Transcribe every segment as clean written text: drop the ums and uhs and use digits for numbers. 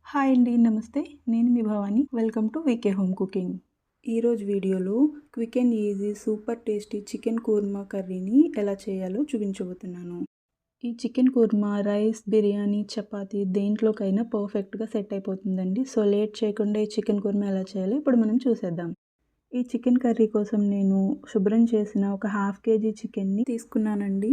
Hi అండి. నమస్తే. నేను మీ Bhavani. Welcome to VK home cooking. ఈరోజు వీడియోలో quick and easy super tasty chicken kurma కర్రీని ఎలా చేయాలో చూపించబోతున్నాను. ఈ చికెన్ కూర్మా రైస్, బిర్యానీ, చపాతీ దేంట్లోకైనా పర్ఫెక్ట్గా సెట్ అయిపోతుందండి. సో లేట్ చేయకుండా ఈ చికెన్ కూర్మా ఎలా చేయాలో ఇప్పుడు మనం చూసేద్దాం. ఈ చికెన్ కర్రీ కోసం నేను శుభ్రం చేసిన ఒక హాఫ్ కేజీ చికెన్ని తీసుకున్నానండి.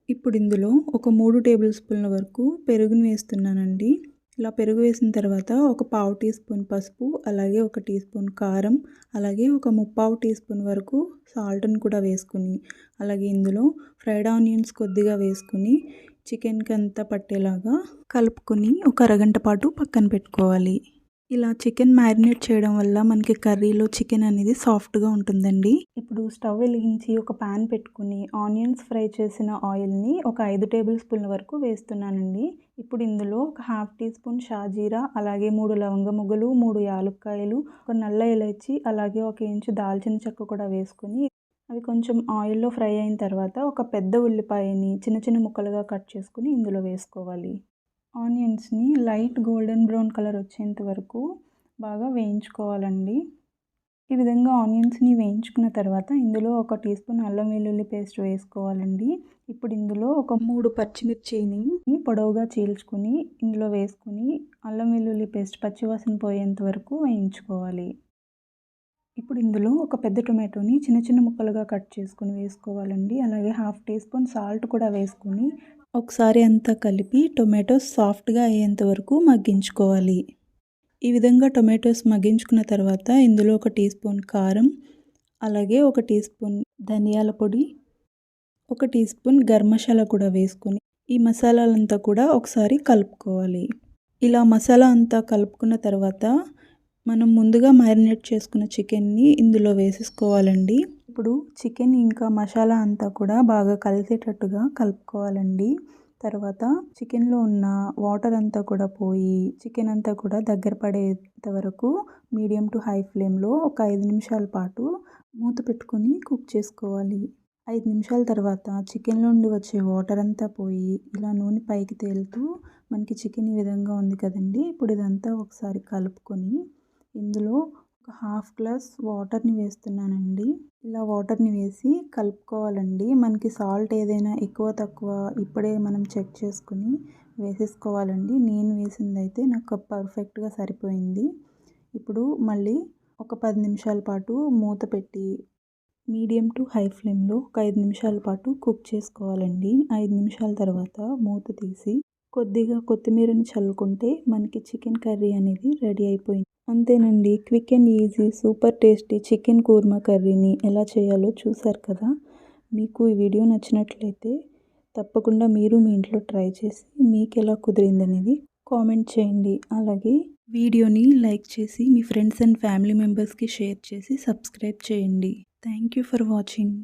ఇప్పుడు ఇందులో ఒక 3 టేబుల్ స్పూన్ల వరకు పెరుగుని వేస్తున్నానండి. ఇలా పెరుగు వేసిన తర్వాత ఒక పావు టీ స్పూన్ పసుపు, అలాగే ఒక టీ స్పూన్ కారం, అలాగే ఒక ముప్పావు టీ స్పూన్ వరకు సాల్ట్ని కూడా వేసుకుని, అలాగే ఇందులో ఫ్రైడ్ ఆనియన్స్ కొద్దిగా వేసుకుని చికెన్కి అంతా పట్టేలాగా కలుపుకొని ఒక అరగంట పాటు పక్కన పెట్టుకోవాలి. ఇలా చికెన్ మ్యారినేట్ చేయడం వల్ల మనకి కర్రీలో చికెన్ అనేది సాఫ్ట్గా ఉంటుందండి. ఇప్పుడు స్టవ్ వెలిగించి ఒక ప్యాన్ పెట్టుకుని ఆనియన్స్ ఫ్రై చేసిన ఆయిల్ని ఒక 5 టేబుల్ స్పూన్ల వరకు వేస్తున్నానండి. ఇప్పుడు ఇందులో ఒక హాఫ్ టీ స్పూన్ షాజీరా, అలాగే 3 లవంగ మొగ్గలు, 3 యాలుక్కాయలు, ఒక నల్ల ఇలైచి, అలాగే ఒక ఇంచు దాల్చిన చెక్క కూడా వేసుకొని అవి కొంచెం ఆయిల్లో ఫ్రై అయిన తర్వాత ఒక పెద్ద ఉల్లిపాయని చిన్న చిన్న ముక్కలుగా కట్ చేసుకుని ఇందులో వేసుకోవాలి. ఆనియన్స్ని లైట్ గోల్డెన్ బ్రౌన్ కలర్ వచ్చేంత వరకు బాగా వేయించుకోవాలండి. ఈ విధంగా ఆనియన్స్ని వేయించుకున్న తర్వాత ఇందులో ఒక టీ స్పూన్ అల్లం వెల్లుల్లి పేస్ట్ వేసుకోవాలండి. ఇప్పుడు ఇందులో ఒక 3 పచ్చిమిర్చిని పొడవుగా చీల్చుకుని ఇందులో వేసుకుని అల్లం వెల్లుల్లి పేస్ట్ పచ్చివాసన పోయేంత వరకు వేయించుకోవాలి. ఇప్పుడు ఇందులో ఒక పెద్ద టొమాటోని చిన్న చిన్న ముక్కలుగా కట్ చేసుకుని వేసుకోవాలండి. అలాగే హాఫ్ టీ స్పూన్ సాల్ట్ కూడా వేసుకుని ఒకసారి అంతా కలిపి టొమాటోస్ సాఫ్ట్గా అయ్యేంత వరకు మగ్గించుకోవాలి. ఈ విధంగా టొమాటోస్ మగ్గించుకున్న తర్వాత ఇందులో ఒక టీ స్పూన్ కారం, అలాగే ఒక టీ స్పూన్ ధనియాల పొడి, ఒక టీ స్పూన్ గరం మసాలా కూడా వేసుకొని ఈ మసాలాలంతా కూడా ఒకసారి కలుపుకోవాలి. ఇలా మసాలా అంతా కలుపుకున్న తర్వాత మనం ముందుగా మ్యారినేట్ చేసుకున్న చికెన్ని ఇందులో వేసేసుకోవాలండి. ఇప్పుడు చికెన్ ఇంకా మసాలా అంతా కూడా బాగా కలిసేటట్టుగా కలుపుకోవాలండి. తర్వాత చికెన్లో ఉన్న వాటర్ అంతా కూడా పోయి చికెన్ అంతా కూడా దగ్గర పడేంత వరకు మీడియం టు హై ఫ్లేమ్లో ఒక 5 నిమిషాల పాటు మూత పెట్టుకొని కుక్ చేసుకోవాలి. 5 నిమిషాల తర్వాత చికెన్లో నుండి వచ్చే వాటర్ అంతా పోయి ఇలా నూనె పైకి తేలుతూ మనకి చికెన్ ఈ విధంగా ఉంది కదండి. ఇప్పుడు ఇదంతా ఒకసారి కలుపుకొని ఇందులో ఒక హాఫ్ గ్లాస్ వాటర్ని వేస్తున్నానండి. ఇలా వాటర్ని వేసి కలుపుకోవాలండి. మనకి సాల్ట్ ఏదైనా ఎక్కువ తక్కువ ఇప్పుడే మనం చెక్ చేసుకుని వేసేసుకోవాలండి. నేను వేసిందైతే నాకు పర్ఫెక్ట్గా సరిపోయింది. ఇప్పుడు మళ్ళీ ఒక 10 నిమిషాల పాటు మూత పెట్టి మీడియం టు హై ఫ్లేమ్లో ఒక 5 నిమిషాల పాటు కుక్ చేసుకోవాలండి. 5 నిమిషాల తర్వాత మూత తీసి కొద్దిగా కొత్తిమీరని చల్లుకుంటే మనకి చికెన్ కర్రీ అనేది రెడీ అయిపోయింది. అంతేనండి. Quick and easy super tasty chicken kurma కర్రీని ఎలా చేయాలో చూసారు కదా. మీకు ఈ వీడియో నచ్చినట్లయితే తప్పకుండా మీరు మీ ఇంట్లో ట్రై చేసి మీకు ఎలా కుదిరిందనేది కామెంట్ చేయండి. అలాగే వీడియోని లైక్ చేసి మీ ఫ్రెండ్స్ అండ్ ఫ్యామిలీ మెంబర్స్కి షేర్ చేసి సబ్స్క్రైబ్ చేయండి. Thank you for watching.